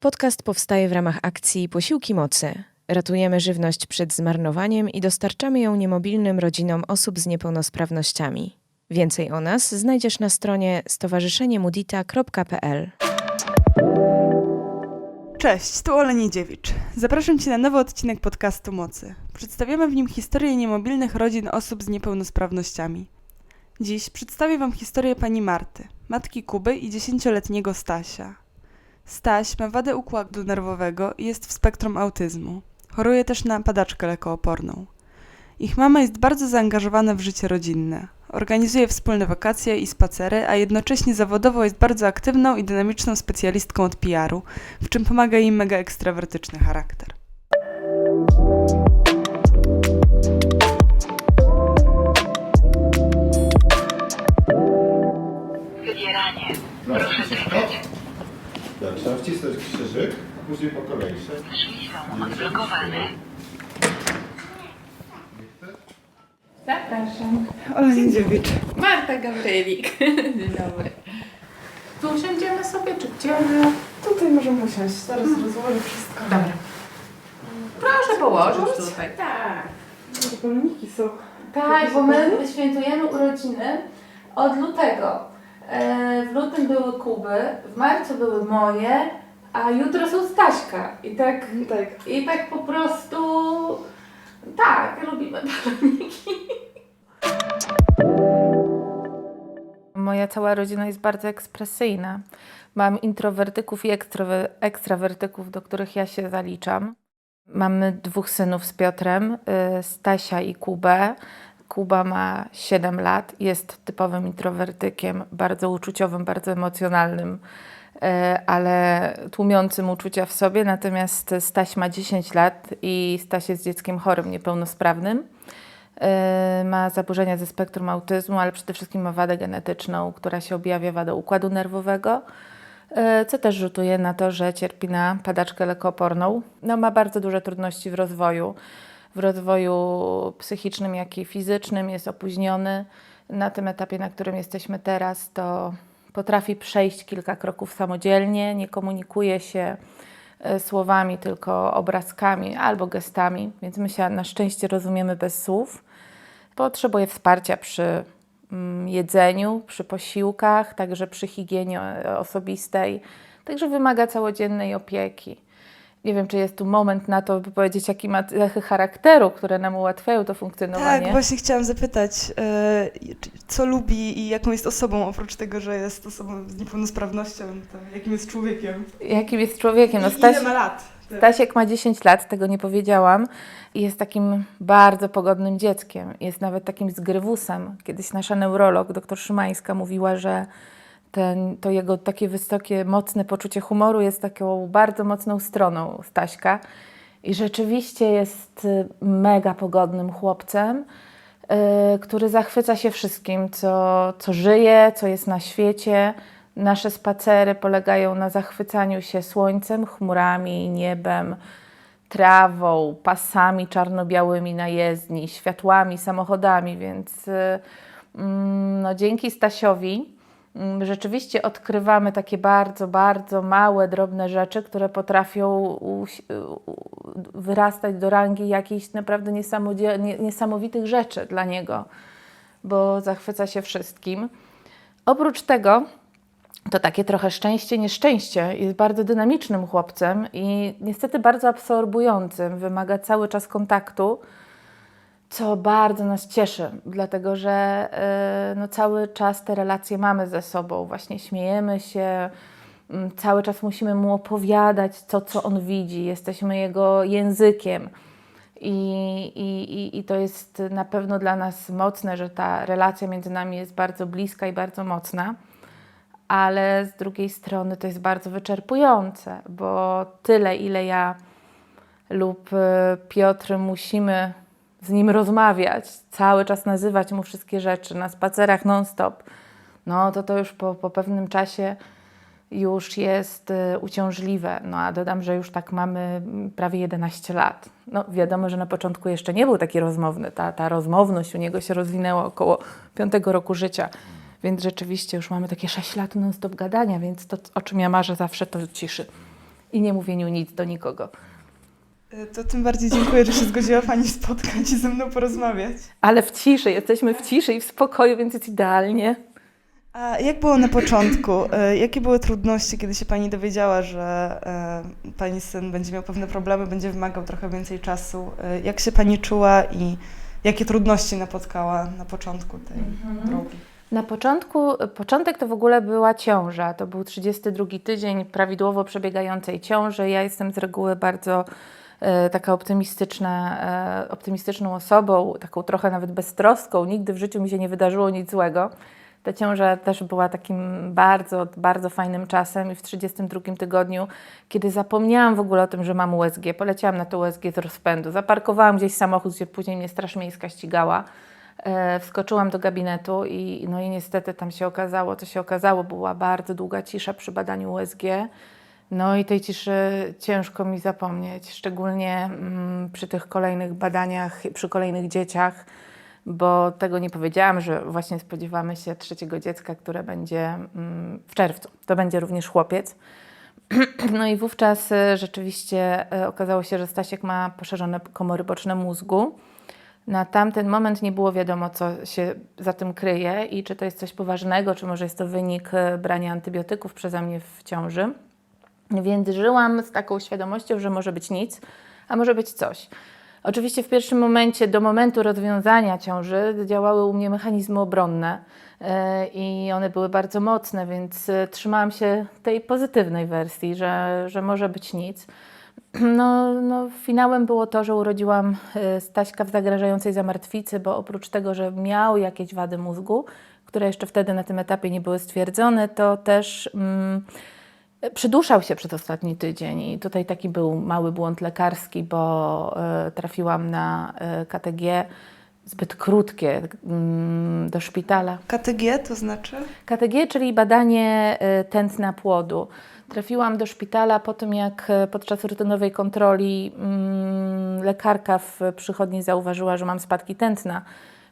Podcast powstaje w ramach akcji Posiłki Mocy. Ratujemy żywność przed zmarnowaniem i dostarczamy ją niemobilnym rodzinom osób z niepełnosprawnościami. Więcej o nas znajdziesz na stronie stowarzyszeniemudita.pl. Cześć, tu Ola Niedziewicz. Zapraszam Cię na nowy odcinek podcastu Mocy. Przedstawiamy w nim historię niemobilnych rodzin osób z niepełnosprawnościami. Dziś przedstawię Wam historię pani Marty, matki Kuby i 10-letniego Stasia. Staś ma wadę układu nerwowego i jest w spektrum autyzmu. Choruje też na padaczkę lekooporną. Ich mama jest bardzo zaangażowana w życie rodzinne. Organizuje wspólne wakacje i spacery, a jednocześnie zawodowo jest bardzo aktywną i dynamiczną specjalistką od PR-u, w czym pomaga jej mega ekstrawertyczny charakter. Wybieranie. Proszę czekać. Trzeba wcisnąć krzyżyk, a później po kolei. Drzwi są odblokowane. Zapraszam. Ola Niedziewicz. Marta Gawrylik. Dzień dobry. Tu usiądziemy sobie, czy gdzie? Tutaj możemy usiąść, zaraz rozłożę wszystko. Dobra. Proszę położyć tutaj. Tak. Te palniki są. Tak, bo my świętujemy urodziny od lutego. W lutym były Kuby, w marcu były moje, a jutro są Staśka. I tak po prostu... Tak, lubimy baloniki. Moja cała rodzina jest bardzo ekspresyjna. Mam introwertyków i ekstrawertyków, do których ja się zaliczam. Mamy 2 synów z Piotrem, Stasia i Kubę. Kuba ma 7 lat, jest typowym introwertykiem, bardzo uczuciowym, bardzo emocjonalnym, ale tłumiącym uczucia w sobie. Natomiast Staś ma 10 lat i Staś jest dzieckiem chorym, niepełnosprawnym. Ma zaburzenia ze spektrum autyzmu, ale przede wszystkim ma wadę genetyczną, która się objawia wadą układu nerwowego, co też rzutuje na to, że cierpi na padaczkę lekooporną. Ma bardzo duże trudności w rozwoju psychicznym, jak i fizycznym, jest opóźniony. Na tym etapie, na którym jesteśmy teraz, to potrafi przejść kilka kroków samodzielnie, nie komunikuje się słowami, tylko obrazkami albo gestami, więc my się na szczęście rozumiemy bez słów. Potrzebuje wsparcia przy jedzeniu, przy posiłkach, także przy higienie osobistej, także wymaga całodziennej opieki. Nie wiem, czy jest tu moment na to, by powiedzieć, jakie ma cechy charakteru, które nam ułatwiają to funkcjonowanie. Tak, właśnie chciałam zapytać, co lubi i jaką jest osobą, oprócz tego, że jest osobą z niepełnosprawnością, to jakim jest człowiekiem? Jakim jest człowiekiem? Ile ma lat? Stasiek ma 10 lat, tego nie powiedziałam. I jest takim bardzo pogodnym dzieckiem. Jest nawet takim zgrywusem. Kiedyś nasza neurolog, dr Szymańska, mówiła, że to jego takie wysokie, mocne poczucie humoru jest taką bardzo mocną stroną Staśka. I rzeczywiście jest mega pogodnym chłopcem, który zachwyca się wszystkim, co żyje, co jest na świecie. Nasze spacery polegają na zachwycaniu się słońcem, chmurami, niebem, trawą, pasami czarno-białymi na jezdni, światłami, samochodami, więc dzięki Stasiowi rzeczywiście odkrywamy takie bardzo, bardzo małe, drobne rzeczy, które potrafią wyrastać do rangi jakichś naprawdę niesamowitych rzeczy dla niego, bo zachwyca się wszystkim. Oprócz tego, to takie trochę szczęście, nieszczęście. Jest bardzo dynamicznym chłopcem i niestety bardzo absorbującym. Wymaga cały czas kontaktu, co bardzo nas cieszy, dlatego że cały czas te relacje mamy ze sobą. Właśnie śmiejemy się, cały czas musimy mu opowiadać co on widzi. Jesteśmy jego językiem. I to jest na pewno dla nas mocne, że ta relacja między nami jest bardzo bliska i bardzo mocna. Ale z drugiej strony to jest bardzo wyczerpujące, bo tyle, ile ja lub Piotr musimy z nim rozmawiać, cały czas nazywać mu wszystkie rzeczy, na spacerach non-stop, to już po pewnym czasie już jest uciążliwe. A dodam, że już tak mamy prawie 11 lat. Wiadomo, że na początku jeszcze nie był taki rozmowny. Ta rozmowność u niego się rozwinęła około 5 roku życia. Więc rzeczywiście już mamy takie 6 lat non-stop gadania, więc to, o czym ja marzę zawsze, to ciszy. i nie mówieniu nic do nikogo. To tym bardziej dziękuję, że się zgodziła Pani spotkać i ze mną porozmawiać. Ale w ciszy, jesteśmy w ciszy i w spokoju, więc jest idealnie. A jak było na początku? Jakie były trudności, kiedy się Pani dowiedziała, że Pani syn będzie miał pewne problemy, będzie wymagał trochę więcej czasu? Jak się Pani czuła i jakie trudności napotkała na początku tej drogi? Na początek to w ogóle była ciąża. To był 32 tydzień prawidłowo przebiegającej ciąży. Ja jestem z reguły bardzo taka optymistyczną osobą, taką trochę nawet beztroską. Nigdy w życiu mi się nie wydarzyło nic złego. Ta ciąża też była takim bardzo, bardzo fajnym czasem i w 32 tygodniu, kiedy zapomniałam w ogóle o tym, że mam USG, poleciałam na to USG z rozpędu, zaparkowałam gdzieś samochód, gdzie później mnie Straż Miejska ścigała, wskoczyłam do gabinetu i niestety tam się okazało, co się okazało, była bardzo długa cisza przy badaniu USG. No i tej ciszy ciężko mi zapomnieć, szczególnie przy tych kolejnych badaniach, przy kolejnych dzieciach, bo tego nie powiedziałam, że właśnie spodziewamy się trzeciego dziecka, które będzie w czerwcu. To będzie również chłopiec. No i wówczas rzeczywiście okazało się, że Stasiek ma poszerzone komory boczne mózgu. Na tamten moment nie było wiadomo, co się za tym kryje i czy to jest coś poważnego, czy może jest to wynik brania antybiotyków przeze mnie w ciąży. Więc żyłam z taką świadomością, że może być nic, a może być coś. Oczywiście w pierwszym momencie, do momentu rozwiązania ciąży, działały u mnie mechanizmy obronne i one były bardzo mocne, więc trzymałam się tej pozytywnej wersji, że może być nic. Finałem było to, że urodziłam Staśka w zagrażającej zamartwicy, bo oprócz tego, że miał jakieś wady mózgu, które jeszcze wtedy na tym etapie nie były stwierdzone, to też przyduszał się przez ostatni tydzień i tutaj taki był mały błąd lekarski, bo trafiłam na KTG zbyt krótkie do szpitala. KTG to znaczy? KTG, czyli badanie tętna płodu. Trafiłam do szpitala po tym, jak podczas rutynowej kontroli lekarka w przychodni zauważyła, że mam spadki tętna.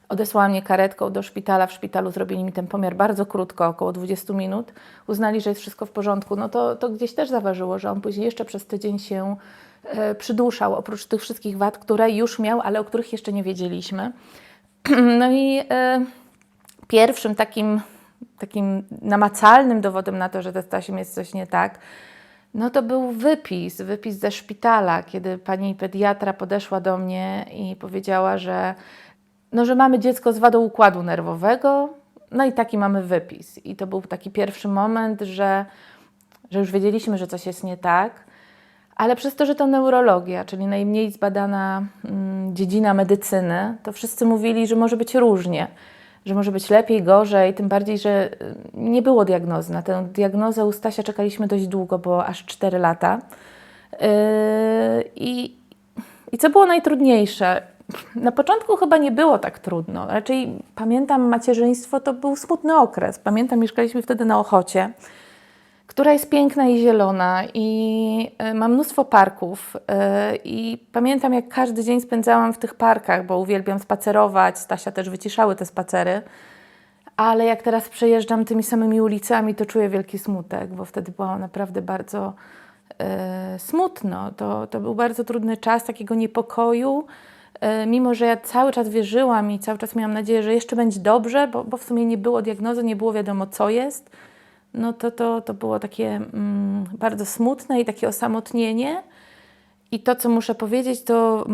Odesłała mnie karetką do szpitala. W szpitalu zrobili mi ten pomiar bardzo krótko, około 20 minut. Uznali, że jest wszystko w porządku. No to gdzieś też zaważyło, że on później jeszcze przez tydzień się przyduszał, oprócz tych wszystkich wad, które już miał, ale o których jeszcze nie wiedzieliśmy. No i pierwszym takim namacalnym dowodem na to, że ze Stasiem jest coś nie tak, no to był wypis ze szpitala, kiedy pani pediatra podeszła do mnie i powiedziała, że mamy dziecko z wadą układu nerwowego, no i taki mamy wypis. I to był taki pierwszy moment, że już wiedzieliśmy, że coś jest nie tak, ale przez to, że to neurologia, czyli najmniej zbadana dziedzina medycyny, to wszyscy mówili, że może być różnie, że może być lepiej, gorzej, tym bardziej, że nie było diagnozy. Na tę diagnozę u Stasia czekaliśmy dość długo, bo aż 4 lata. I co było najtrudniejsze? Na początku chyba nie było tak trudno. Raczej pamiętam macierzyństwo, to był smutny okres. Pamiętam, mieszkaliśmy wtedy na Ochocie, która jest piękna i zielona i ma mnóstwo parków. I pamiętam, jak każdy dzień spędzałam w tych parkach, bo uwielbiam spacerować. Stasia też wyciszały te spacery. Ale jak teraz przejeżdżam tymi samymi ulicami, to czuję wielki smutek, bo wtedy było naprawdę bardzo smutno. To był bardzo trudny czas takiego niepokoju. Mimo że ja cały czas wierzyłam i cały czas miałam nadzieję, że jeszcze będzie dobrze, bo w sumie nie było diagnozy, nie było wiadomo, co jest, no to było takie bardzo smutne i takie osamotnienie. I to, co muszę powiedzieć, to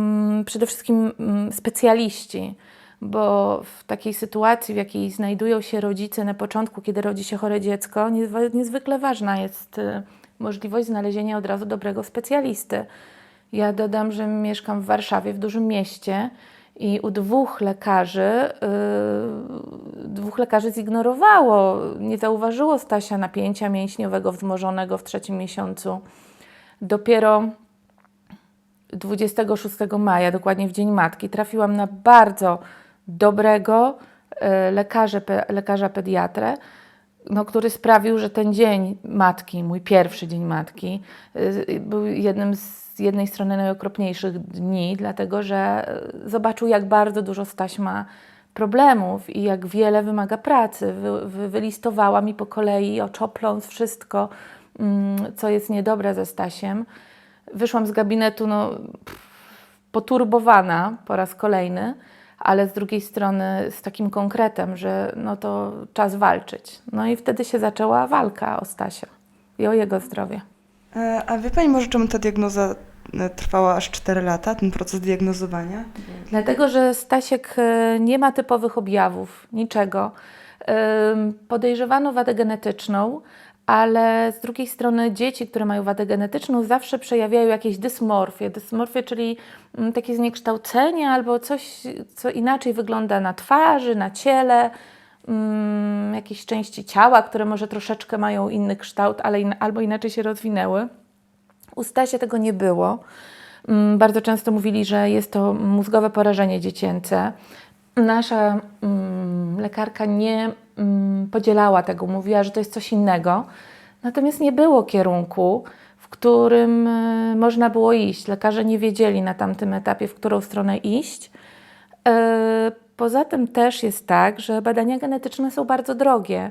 przede wszystkim specjaliści, bo w takiej sytuacji, w jakiej znajdują się rodzice na początku, kiedy rodzi się chore dziecko, niezwykle ważna jest możliwość znalezienia od razu dobrego specjalisty. Ja dodam, że mieszkam w Warszawie, w dużym mieście i u dwóch lekarzy zignorowało, nie zauważyło Stasia napięcia mięśniowego wzmożonego w 3. miesiącu. Dopiero 26 maja, dokładnie w Dzień Matki, trafiłam na bardzo dobrego lekarza pediatrę, który sprawił, że ten dzień matki, mój pierwszy dzień matki, był jednym z jednej strony najokropniejszych dni, dlatego że zobaczył, jak bardzo dużo Staś ma problemów i jak wiele wymaga pracy. Wylistowała mi po kolei oczopląs, wszystko, co jest niedobre ze Stasiem. Wyszłam z gabinetu poturbowana po raz kolejny, ale z drugiej strony z takim konkretem, że no to czas walczyć. No i wtedy się zaczęła walka o Stasia i o jego zdrowie. A wie Pani może, czemu ta diagnoza trwała aż 4 lata, ten proces diagnozowania? Dlatego, że Stasiek nie ma typowych objawów, niczego. Podejrzewano wadę genetyczną, ale z drugiej strony dzieci, które mają wadę genetyczną, zawsze przejawiają jakieś dysmorfie. Dysmorfie, czyli takie zniekształcenie albo coś, co inaczej wygląda na twarzy, na ciele, jakieś części ciała, które może troszeczkę mają inny kształt, ale albo inaczej się rozwinęły. U Stasia tego nie było. Bardzo często mówili, że jest to mózgowe porażenie dziecięce. Nasza lekarka nie podzielała tego, mówiła, że to jest coś innego. Natomiast nie było kierunku, w którym można było iść. Lekarze nie wiedzieli na tamtym etapie, w którą stronę iść. Poza tym też jest tak, że badania genetyczne są bardzo drogie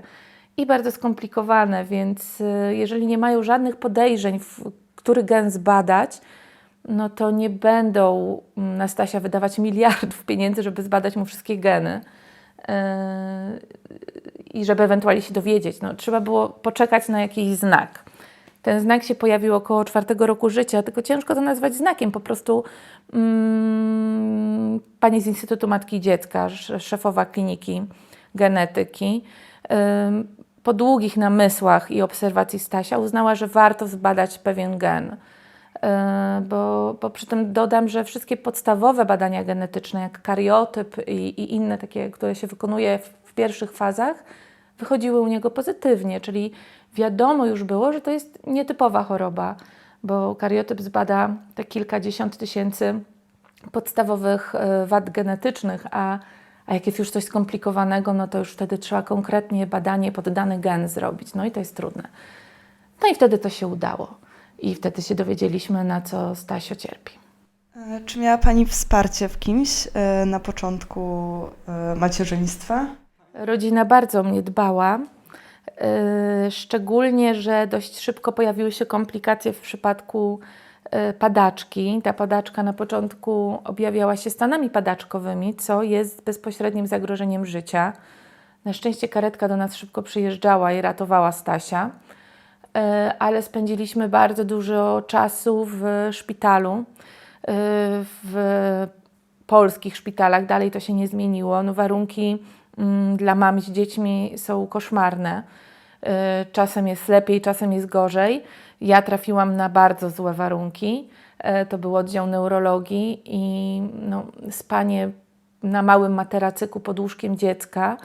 i bardzo skomplikowane, więc jeżeli nie mają żadnych podejrzeń, który gen zbadać, no to nie będą na Stasia wydawać miliardów pieniędzy, żeby zbadać mu wszystkie geny i żeby ewentualnie się dowiedzieć. No, trzeba było poczekać na jakiś znak. Ten znak się pojawił około 4 roku życia, tylko ciężko to nazwać znakiem. Po prostu pani z Instytutu Matki i Dziecka, szefowa kliniki genetyki, po długich namysłach i obserwacji Stasia uznała, że warto zbadać pewien gen. Bo przy tym dodam, że wszystkie podstawowe badania genetyczne, jak kariotyp i inne takie, które się wykonuje w pierwszych fazach, wychodziły u niego pozytywnie, czyli wiadomo już było, że to jest nietypowa choroba, bo kariotyp zbada te kilkadziesiąt tysięcy podstawowych wad genetycznych, a jak jest już coś skomplikowanego, no to już wtedy trzeba konkretnie badanie pod dany gen zrobić. No i to jest trudne. No i wtedy to się udało. I wtedy się dowiedzieliśmy, na co Stasio cierpi. Czy miała Pani wsparcie w kimś na początku macierzyństwa? Rodzina bardzo o mnie dbała, szczególnie, że dość szybko pojawiły się komplikacje w przypadku padaczki. Ta padaczka na początku objawiała się stanami padaczkowymi, co jest bezpośrednim zagrożeniem życia. Na szczęście karetka do nas szybko przyjeżdżała i ratowała Stasia, ale spędziliśmy bardzo dużo czasu w szpitalu, w polskich szpitalach. Dalej to się nie zmieniło. No, warunki dla mam z dziećmi są koszmarne. Czasem jest lepiej, czasem jest gorzej. Ja trafiłam na bardzo złe warunki. To był oddział neurologii i spanie na małym materacyku pod łóżkiem dziecka,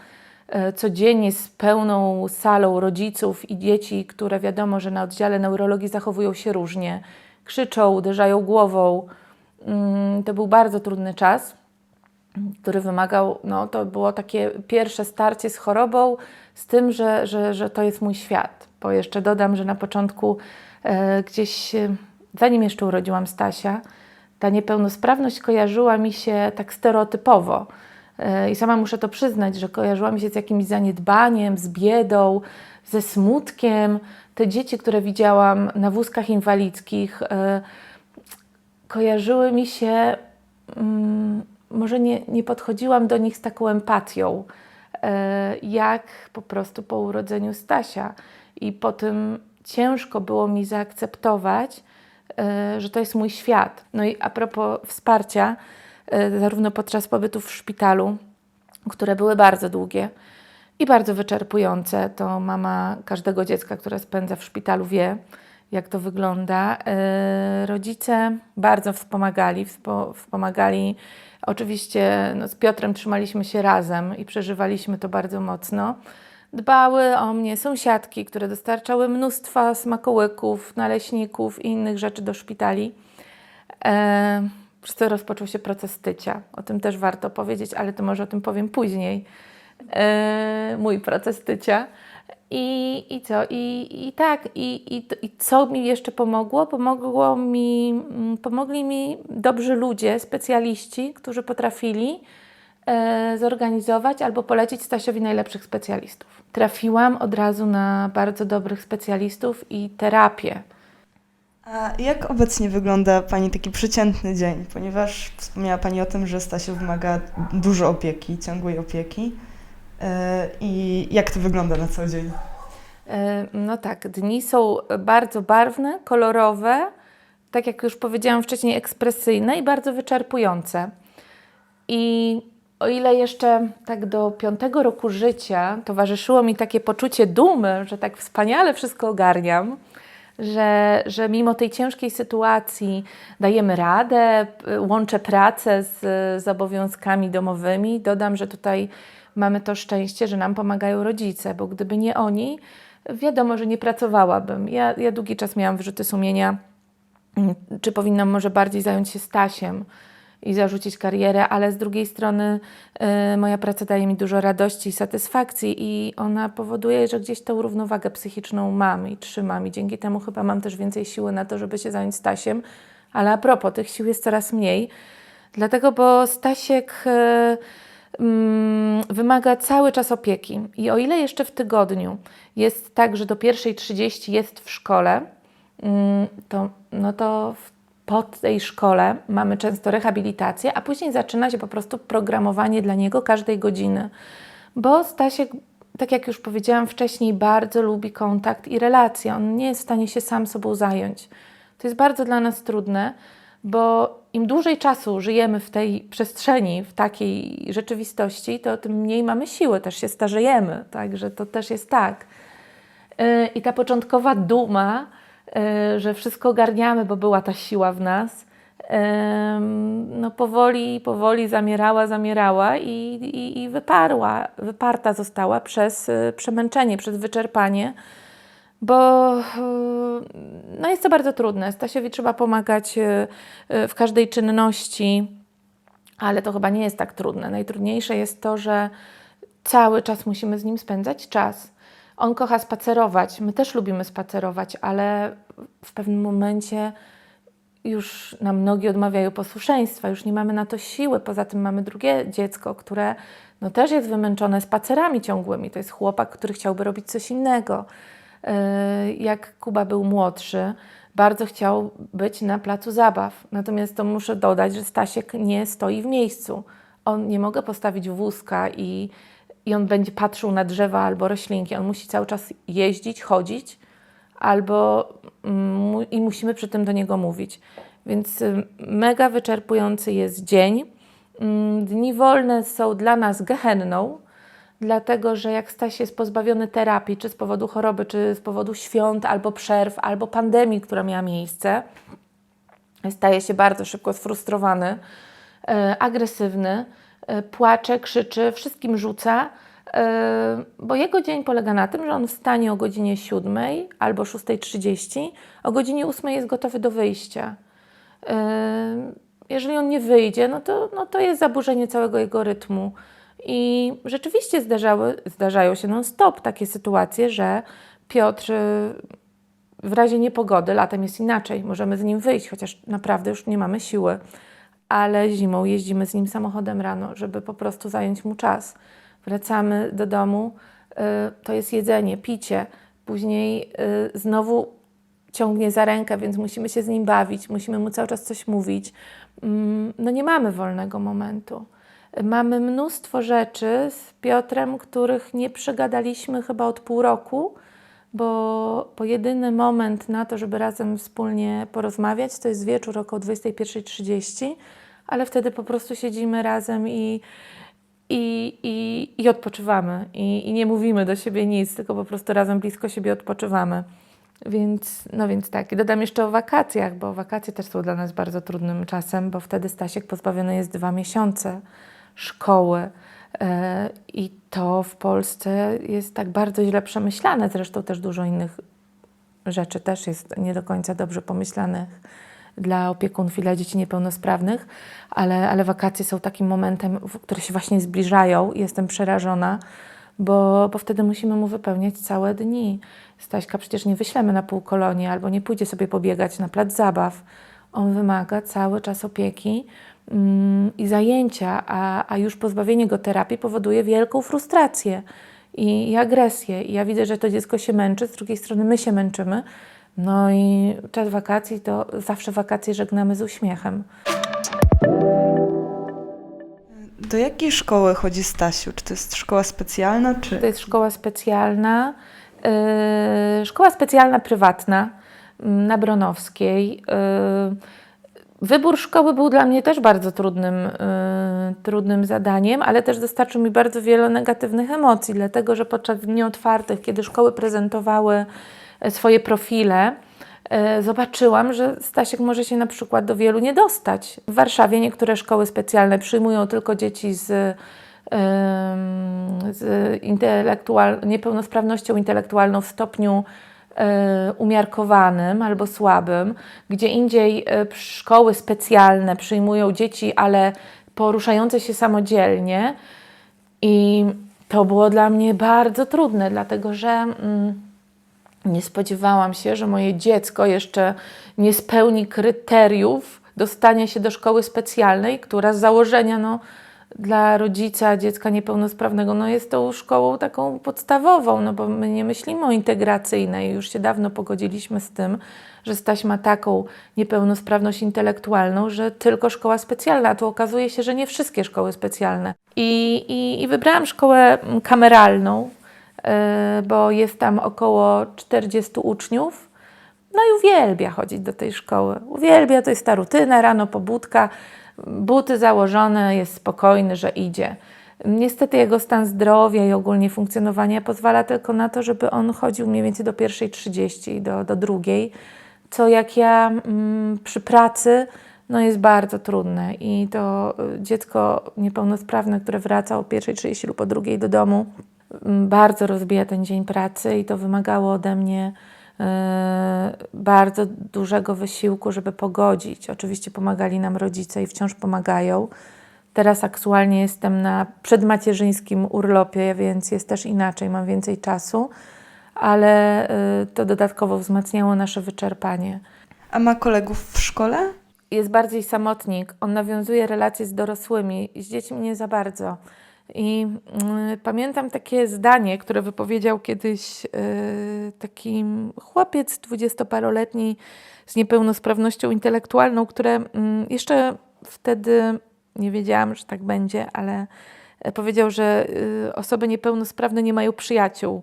codziennie z pełną salą rodziców i dzieci, które wiadomo, że na oddziale neurologii zachowują się różnie. Krzyczą, uderzają głową. To był bardzo trudny czas, który wymagał, to było takie pierwsze starcie z chorobą, z tym, że to jest mój świat. Bo jeszcze dodam, że na początku gdzieś, zanim jeszcze urodziłam Stasia, ta niepełnosprawność kojarzyła mi się tak stereotypowo. I sama muszę to przyznać, że kojarzyła mi się z jakimś zaniedbaniem, z biedą, ze smutkiem. Te dzieci, które widziałam na wózkach inwalidzkich, kojarzyły mi się, może nie podchodziłam do nich z taką empatią, jak po prostu po urodzeniu Stasia. I po tym ciężko było mi zaakceptować, że to jest mój świat. No i a propos wsparcia, zarówno podczas pobytów w szpitalu, które były bardzo długie i bardzo wyczerpujące, to mama każdego dziecka, które spędza w szpitalu, wie, jak to wygląda. Rodzice bardzo wspomagali. Oczywiście z Piotrem trzymaliśmy się razem i przeżywaliśmy to bardzo mocno. Dbały o mnie sąsiadki, które dostarczały mnóstwa smakołyków, naleśników i innych rzeczy do szpitali. Przez to rozpoczął się proces tycia. O tym też warto powiedzieć, ale to może o tym powiem później. Mój proces tycia. I co? I co mi jeszcze pomogło? Pomogli mi dobrzy ludzie, specjaliści, którzy potrafili zorganizować albo polecić Stasiowi najlepszych specjalistów. Trafiłam od razu na bardzo dobrych specjalistów i terapię. A jak obecnie wygląda Pani taki przeciętny dzień? Ponieważ wspomniała Pani o tym, że Stasiu wymaga dużo opieki, ciągłej opieki. I jak to wygląda na co dzień? No tak, dni są bardzo barwne, kolorowe, tak jak już powiedziałam wcześniej, ekspresyjne i bardzo wyczerpujące. I o ile jeszcze tak do 5. roku życia towarzyszyło mi takie poczucie dumy, że tak wspaniale wszystko ogarniam, że mimo tej ciężkiej sytuacji dajemy radę, łączę pracę z obowiązkami domowymi. Dodam, że tutaj mamy to szczęście, że nam pomagają rodzice, bo gdyby nie oni, wiadomo, że nie pracowałabym. Ja długi czas miałam wyrzuty sumienia, czy powinnam może bardziej zająć się Stasiem i zarzucić karierę, ale z drugiej strony moja praca daje mi dużo radości i satysfakcji i ona powoduje, że gdzieś tą równowagę psychiczną mam i trzymam i dzięki temu chyba mam też więcej siły na to, żeby się zająć Stasiem, ale a propos, tych sił jest coraz mniej, dlatego, bo Stasiek wymaga cały czas opieki i o ile jeszcze w tygodniu jest tak, że do 1:30 jest w szkole, to po tej szkole mamy często rehabilitację, a później zaczyna się po prostu programowanie dla niego każdej godziny. Bo Stasiek, tak jak już powiedziałam wcześniej, bardzo lubi kontakt i relacje. On nie jest w stanie się sam sobą zająć. To jest bardzo dla nas trudne, bo im dłużej czasu żyjemy w tej przestrzeni, w takiej rzeczywistości, to tym mniej mamy siły, też się starzejemy. Także to też jest tak. I ta początkowa duma, że wszystko ogarniamy, bo była ta siła w nas, no powoli zamierała i wyparta została przez przemęczenie, przez wyczerpanie, bo no jest to bardzo trudne. Stasiowi trzeba pomagać w każdej czynności, ale to chyba nie jest tak trudne. Najtrudniejsze jest to, że cały czas musimy z nim spędzać czas. On kocha spacerować, my też lubimy spacerować, ale w pewnym momencie już nam nogi odmawiają posłuszeństwa, już nie mamy na to siły. Poza tym mamy drugie dziecko, które no też jest wymęczone spacerami ciągłymi. To jest chłopak, który chciałby robić coś innego. Jak Kuba był młodszy, bardzo chciał być na placu zabaw. Natomiast to muszę dodać, że Stasiek nie stoi w miejscu. On nie mogę postawić wózka i on będzie patrzył na drzewa albo roślinki. On musi cały czas jeździć, chodzić, i musimy przy tym do niego mówić. Więc mega wyczerpujący jest dzień. Dni wolne są dla nas gehenną, dlatego że jak Staś jest pozbawiony terapii, czy z powodu choroby, czy z powodu świąt, albo przerw, albo pandemii, która miała miejsce, staje się bardzo szybko sfrustrowany, agresywny, płacze, krzyczy, wszystkim rzuca, bo jego dzień polega na tym, że on wstanie o godzinie 7 albo 6:30, o godzinie 8 jest gotowy do wyjścia. Jeżeli on nie wyjdzie, no to jest zaburzenie całego jego rytmu. I rzeczywiście zdarzają się non-stop takie sytuacje, że Piotr w razie niepogody, latem jest inaczej, możemy z nim wyjść, chociaż naprawdę już nie mamy siły, ale zimą jeździmy z nim samochodem rano, żeby po prostu zająć mu czas. Wracamy do domu, to jest jedzenie, picie, później znowu ciągnie za rękę, więc musimy się z nim bawić, musimy mu cały czas coś mówić. No nie mamy wolnego momentu. Mamy mnóstwo rzeczy z Piotrem, których nie przegadaliśmy chyba od pół roku, bo jedyny moment na to, żeby razem wspólnie porozmawiać, to jest wieczór około 21:30, ale wtedy po prostu siedzimy razem i odpoczywamy i nie mówimy do siebie nic, tylko po prostu razem blisko siebie odpoczywamy. Więc tak. I dodam jeszcze o wakacjach, bo wakacje też są dla nas bardzo trudnym czasem, bo wtedy Stasiek pozbawiony jest 2 miesiące szkoły i to w Polsce jest tak bardzo źle przemyślane. Zresztą też dużo innych rzeczy też jest nie do końca dobrze pomyślanych dla opiekunów i dla dzieci niepełnosprawnych, ale wakacje są takim momentem, które się właśnie zbliżają i jestem przerażona, bo wtedy musimy mu wypełniać całe dni. Staśka przecież nie wyślemy na półkolonie albo nie pójdzie sobie pobiegać na plac zabaw. On wymaga cały czas opieki i zajęcia, a już pozbawienie go terapii powoduje wielką frustrację i agresję. I ja widzę, że to dziecko się męczy, z drugiej strony my się męczymy. No i czas wakacji to zawsze wakacje żegnamy z uśmiechem. Do jakiej szkoły chodzi Stasiu? Czy to jest szkoła specjalna, czy... To jest szkoła specjalna prywatna na Bronowskiej. Wybór szkoły był dla mnie też bardzo trudnym zadaniem, ale też dostarczył mi bardzo wiele negatywnych emocji, dlatego że podczas dni otwartych, kiedy szkoły prezentowały swoje profile, zobaczyłam, że Stasiek może się na przykład do wielu nie dostać. W Warszawie niektóre szkoły specjalne przyjmują tylko dzieci z niepełnosprawnością intelektualną w stopniu umiarkowanym albo słabym. Gdzie indziej szkoły specjalne przyjmują dzieci, ale poruszające się samodzielnie. I to było dla mnie bardzo trudne, dlatego że nie spodziewałam się, że moje dziecko jeszcze nie spełni kryteriów dostania się do szkoły specjalnej, która z założenia dla rodzica dziecka niepełnosprawnego jest tą szkołą taką podstawową, bo my nie myślimy o integracyjnej. Już się dawno pogodziliśmy z tym, że Staś ma taką niepełnosprawność intelektualną, że tylko szkoła specjalna. A tu okazuje się, że nie wszystkie szkoły specjalne. I wybrałam szkołę kameralną, bo jest tam około 40 uczniów. No i uwielbia chodzić do tej szkoły. Uwielbia, to jest ta rutyna, rano pobudka, buty założone, jest spokojny, że idzie. Niestety jego stan zdrowia i ogólnie funkcjonowania pozwala tylko na to, żeby on chodził mniej więcej do 1:30, do 2:00, co jak ja przy pracy jest bardzo trudne. I to dziecko niepełnosprawne, które wraca o 1:30 lub o 2:00 do domu, bardzo rozbija ten dzień pracy i to wymagało ode mnie bardzo dużego wysiłku, żeby pogodzić. Oczywiście pomagali nam rodzice i wciąż pomagają. Teraz aktualnie jestem na przedmacierzyńskim urlopie, więc jest też inaczej, mam więcej czasu, ale to dodatkowo wzmacniało nasze wyczerpanie. A ma kolegów w szkole? Jest bardziej samotnik, on nawiązuje relacje z dorosłymi, z dziećmi nie za bardzo. I pamiętam takie zdanie, które wypowiedział kiedyś taki chłopiec 20-paroletni z niepełnosprawnością intelektualną, które jeszcze wtedy nie wiedziałam, że tak będzie, ale powiedział, że osoby niepełnosprawne nie mają przyjaciół.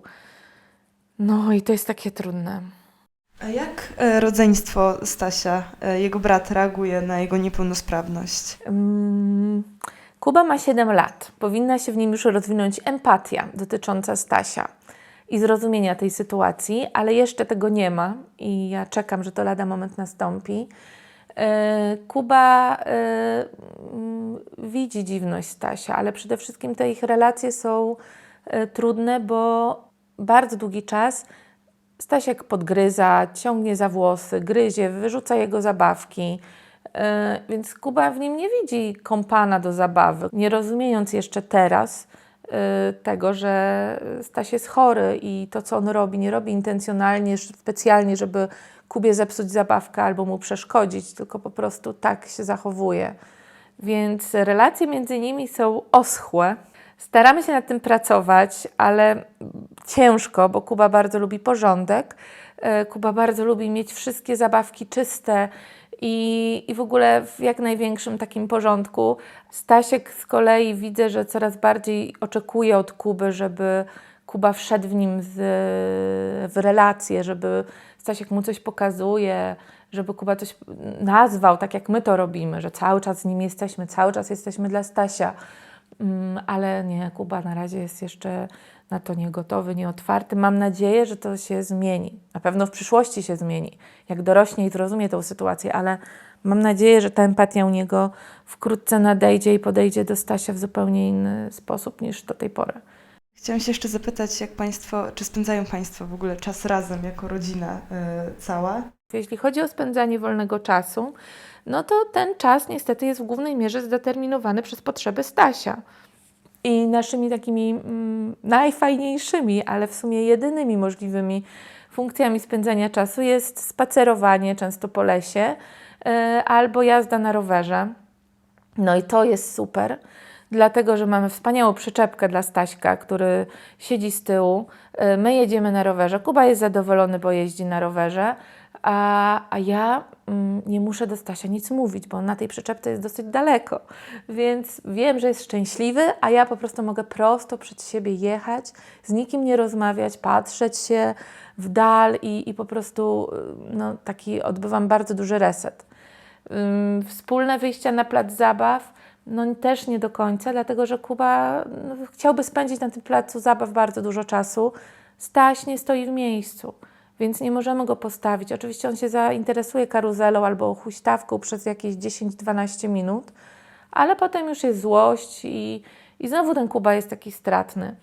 No i to jest takie trudne. A jak rodzeństwo Stasia, jego brat, reaguje na jego niepełnosprawność? Kuba ma 7 lat. Powinna się w nim już rozwinąć empatia dotycząca Stasia i zrozumienia tej sytuacji, ale jeszcze tego nie ma i ja czekam, że to lada moment nastąpi. Kuba widzi dziwność Stasia, ale przede wszystkim te ich relacje są trudne, bo bardzo długi czas Stasiek podgryza, ciągnie za włosy, gryzie, wyrzuca jego zabawki. Więc Kuba w nim nie widzi kompana do zabawy, nie rozumiejąc jeszcze teraz tego, że Staś jest chory i to, co on robi, nie robi intencjonalnie, specjalnie, żeby Kubie zepsuć zabawkę albo mu przeszkodzić, tylko po prostu tak się zachowuje. Więc relacje między nimi są oschłe. Staramy się nad tym pracować, ale ciężko, bo Kuba bardzo lubi porządek. Kuba bardzo lubi mieć wszystkie zabawki czyste i w ogóle w jak największym takim porządku. Stasiek z kolei widzę, że coraz bardziej oczekuje od Kuby, żeby Kuba wszedł w nim w relacje, żeby Stasiek mu coś pokazuje, żeby Kuba coś nazwał, tak jak my to robimy, że cały czas z nim jesteśmy, cały czas jesteśmy dla Stasia. Ale nie, Kuba na razie jest jeszcze na to niegotowy, nieotwarty. Mam nadzieję, że to się zmieni. Na pewno w przyszłości się zmieni, jak dorośnie i zrozumie tę sytuację, ale mam nadzieję, że ta empatia u niego wkrótce nadejdzie i podejdzie do Stasia w zupełnie inny sposób niż do tej pory. Chciałam się jeszcze zapytać, czy spędzają Państwo w ogóle czas razem jako rodzina cała? Jeśli chodzi o spędzanie wolnego czasu, no to ten czas niestety jest w głównej mierze zdeterminowany przez potrzeby Stasia. I naszymi takimi najfajniejszymi, ale w sumie jedynymi możliwymi funkcjami spędzania czasu jest spacerowanie, często po lesie, albo jazda na rowerze. No i to jest super, dlatego że mamy wspaniałą przyczepkę dla Staśka, który siedzi z tyłu. My jedziemy na rowerze. Kuba jest zadowolony, bo jeździ na rowerze, a ja nie muszę do Stasia nic mówić, bo on na tej przyczepce jest dosyć daleko. Więc wiem, że jest szczęśliwy, a ja po prostu mogę prosto przed siebie jechać, z nikim nie rozmawiać, patrzeć się w dal i po prostu no, taki odbywam bardzo duży reset. Wspólne wyjścia na plac zabaw, no też nie do końca, dlatego że Kuba chciałby spędzić na tym placu zabaw bardzo dużo czasu. Staś nie stoi w miejscu, więc nie możemy go postawić. Oczywiście on się zainteresuje karuzelą albo huśtawką przez jakieś 10-12 minut, ale potem już jest złość i znowu ten Kuba jest taki stratny.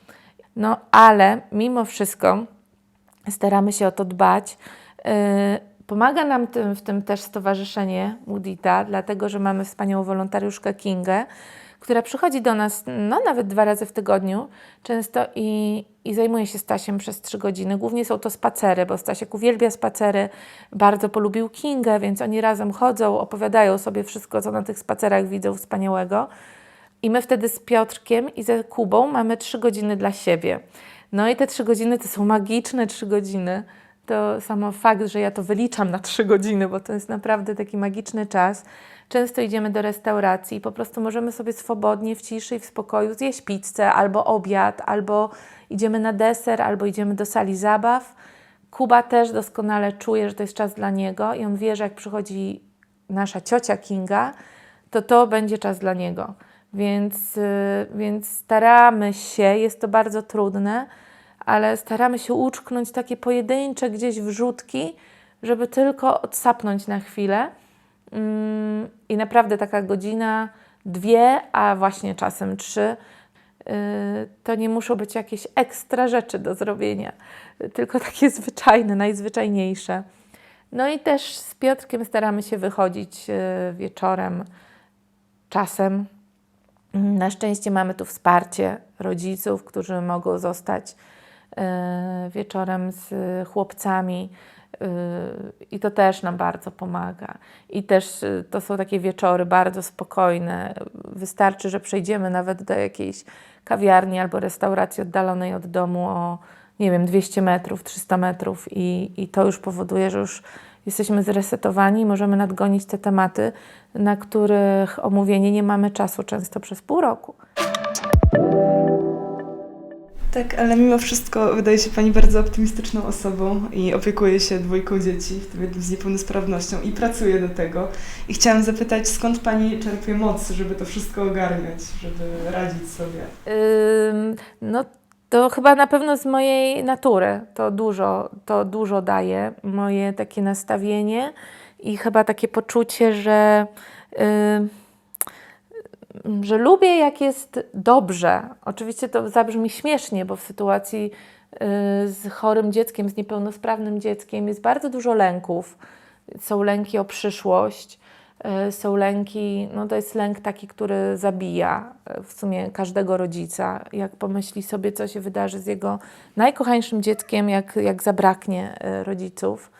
No ale mimo wszystko staramy się o to dbać. Pomaga nam w tym też stowarzyszenie Mudita, dlatego że mamy wspaniałą wolontariuszkę Kingę, która przychodzi do nas no, nawet 2 razy w tygodniu często i zajmuje się Stasiem przez 3 godziny. Głównie są to spacery, bo Stasiek uwielbia spacery, bardzo polubił Kingę, więc oni razem chodzą, opowiadają sobie wszystko, co na tych spacerach widzą wspaniałego. I my wtedy z Piotrkiem i ze Kubą mamy 3 godziny dla siebie. No i te 3 godziny to są magiczne 3 godziny. To samo fakt, że ja to wyliczam na 3 godziny, bo to jest naprawdę taki magiczny czas. Często idziemy do restauracji i po prostu możemy sobie swobodnie, w ciszy i w spokoju zjeść pizzę, albo obiad, albo idziemy na deser, albo idziemy do sali zabaw. Kuba też doskonale czuje, że to jest czas dla niego i on wie, że jak przychodzi nasza ciocia Kinga, to będzie czas dla niego. Więc staramy się, jest to bardzo trudne, ale staramy się uczknąć takie pojedyncze gdzieś wrzutki, żeby tylko odsapnąć na chwilę. I naprawdę taka godzina, 2, a właśnie czasem 3, to nie muszą być jakieś ekstra rzeczy do zrobienia, tylko takie zwyczajne, najzwyczajniejsze. No i też z Piotrkiem staramy się wychodzić wieczorem, czasem. Na szczęście mamy tu wsparcie rodziców, którzy mogą zostać wieczorem z chłopcami i to też nam bardzo pomaga. I też to są takie wieczory bardzo spokojne. Wystarczy, że przejdziemy nawet do jakiejś kawiarni albo restauracji oddalonej od domu o, nie wiem, 200 metrów, 300 metrów i to już powoduje, że już jesteśmy zresetowani i możemy nadgonić te tematy, na których omówienie nie mamy czasu często przez pół roku. Tak, ale mimo wszystko wydaje się Pani bardzo optymistyczną osobą i opiekuje się 2 dzieci, w tym jednym z niepełnosprawnością i pracuje do tego. I chciałam zapytać, skąd Pani czerpie moc, żeby to wszystko ogarniać, żeby radzić sobie? No to chyba na pewno z mojej natury to dużo daje, moje takie nastawienie i chyba takie poczucie, że lubię, jak jest dobrze. Oczywiście to zabrzmi śmiesznie, bo w sytuacji z chorym dzieckiem, z niepełnosprawnym dzieckiem jest bardzo dużo lęków. Są lęki o przyszłość, są lęki, no to jest lęk taki, który zabija w sumie każdego rodzica. Jak pomyśli sobie, co się wydarzy z jego najkochańszym dzieckiem, jak zabraknie rodziców.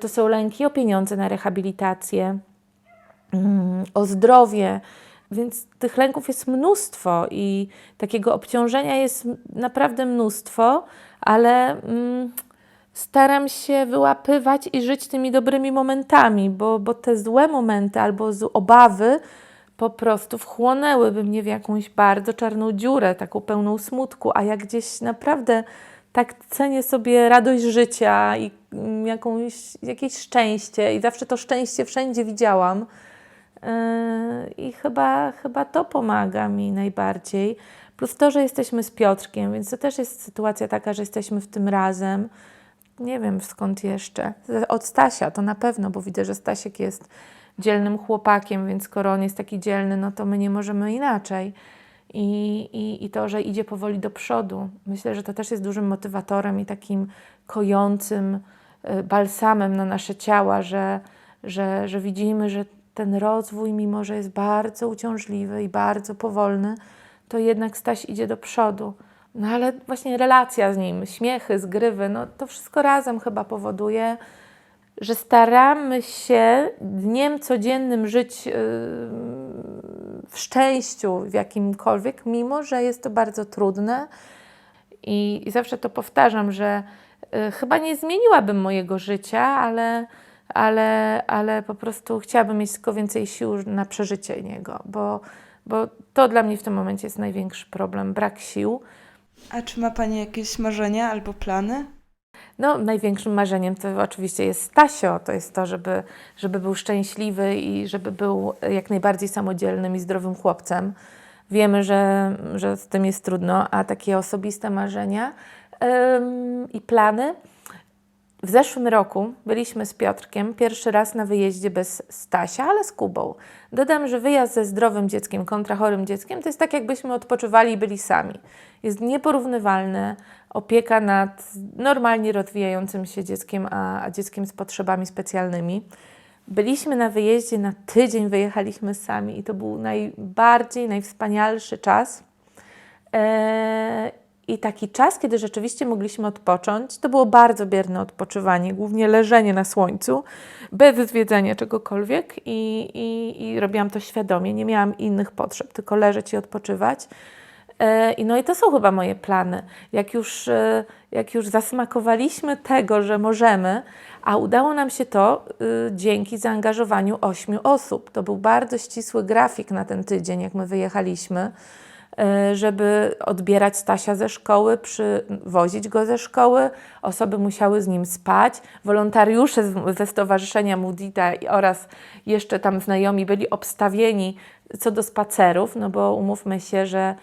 To są lęki o pieniądze na rehabilitację, o zdrowie, więc tych lęków jest mnóstwo i takiego obciążenia jest naprawdę mnóstwo, ale staram się wyłapywać i żyć tymi dobrymi momentami, bo te złe momenty albo obawy po prostu wchłonęłyby mnie w jakąś bardzo czarną dziurę, taką pełną smutku, a jak gdzieś naprawdę tak cenię sobie radość życia i jakieś szczęście i zawsze to szczęście wszędzie widziałam. I chyba to pomaga mi najbardziej. Plus to, że jesteśmy z Piotrkiem, więc to też jest sytuacja taka, że jesteśmy w tym razem. Nie wiem skąd jeszcze. Od Stasia to na pewno, bo widzę, że Stasiek jest dzielnym chłopakiem, więc skoro on jest taki dzielny, no to my nie możemy inaczej. I to, że idzie powoli do przodu. Myślę, że to też jest dużym motywatorem i takim kojącym balsamem na nasze ciała, że widzimy, że ten rozwój, mimo że jest bardzo uciążliwy i bardzo powolny, to jednak Staś idzie do przodu. No ale właśnie relacja z nim, śmiechy, zgrywy, no to wszystko razem chyba powoduje, że staramy się dniem codziennym żyć w szczęściu, w jakimkolwiek, mimo że jest to bardzo trudne. I zawsze to powtarzam, że chyba nie zmieniłabym mojego życia, ale po prostu chciałabym mieć tylko więcej sił na przeżycie niego, bo to dla mnie w tym momencie jest największy problem, brak sił. A czy ma Pani jakieś marzenia albo plany? No, największym marzeniem to oczywiście jest Stasio, to jest to, żeby był szczęśliwy i żeby był jak najbardziej samodzielnym i zdrowym chłopcem. Wiemy, że z tym jest trudno, a takie osobiste marzenia i plany. W zeszłym roku byliśmy z Piotrkiem pierwszy raz na wyjeździe bez Stasia, ale z Kubą. Dodam, że wyjazd ze zdrowym dzieckiem kontra chorym dzieckiem to jest tak, jakbyśmy odpoczywali i byli sami. Jest nieporównywalne opieka nad normalnie rozwijającym się dzieckiem, a dzieckiem z potrzebami specjalnymi. Byliśmy na wyjeździe na tydzień, wyjechaliśmy sami i to był najwspanialszy czas. I taki czas, kiedy rzeczywiście mogliśmy odpocząć, to było bardzo bierne odpoczywanie, głównie leżenie na słońcu, bez zwiedzania czegokolwiek i robiłam to świadomie, nie miałam innych potrzeb, tylko leżeć i odpoczywać. No i to są chyba moje plany. Jak już zasmakowaliśmy tego, że możemy, a udało nam się to dzięki zaangażowaniu 8 osób. To był bardzo ścisły grafik na ten tydzień, jak my wyjechaliśmy, żeby odbierać Stasia ze szkoły, przywozić go ze szkoły. Osoby musiały z nim spać. Wolontariusze ze Stowarzyszenia Mudita oraz jeszcze tam znajomi byli obstawieni co do spacerów, no bo umówmy się, że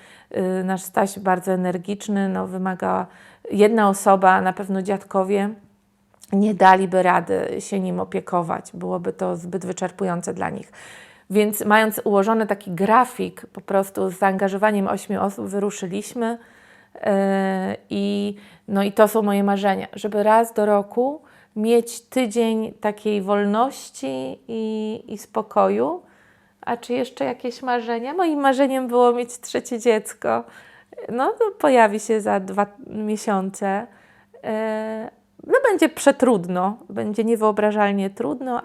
nasz Staś bardzo energiczny, no wymaga jedna osoba, a na pewno dziadkowie nie daliby rady się nim opiekować. Byłoby to zbyt wyczerpujące dla nich. Więc mając ułożony taki grafik, po prostu z zaangażowaniem 8 osób wyruszyliśmy i to są moje marzenia, żeby raz do roku mieć tydzień takiej wolności i spokoju. A czy jeszcze jakieś marzenia? Moim marzeniem było mieć 3 dziecko. No to pojawi się za 2 miesiące. No będzie przetrudno, będzie niewyobrażalnie trudno,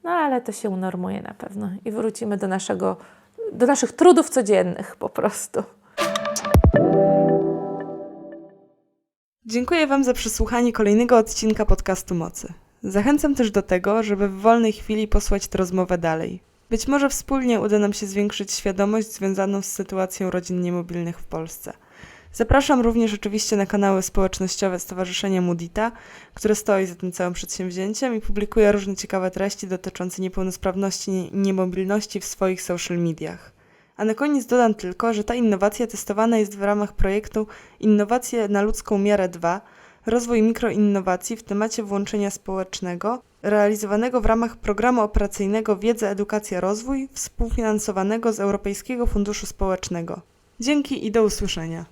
ale to się unormuje na pewno i wrócimy do naszych trudów codziennych po prostu. Dziękuję Wam za przesłuchanie kolejnego odcinka podcastu Mocy. Zachęcam też do tego, żeby w wolnej chwili posłać tę rozmowę dalej. Być może wspólnie uda nam się zwiększyć świadomość związaną z sytuacją rodzin niemobilnych w Polsce. Zapraszam również oczywiście na kanały społecznościowe Stowarzyszenia Mudita, które stoi za tym całym przedsięwzięciem i publikuje różne ciekawe treści dotyczące niepełnosprawności i niemobilności w swoich social mediach. A na koniec dodam tylko, że ta innowacja testowana jest w ramach projektu Innowacje na ludzką miarę 2, rozwój mikroinnowacji w temacie włączenia społecznego, realizowanego w ramach programu operacyjnego Wiedza, Edukacja, Rozwój, współfinansowanego z Europejskiego Funduszu Społecznego. Dzięki i do usłyszenia.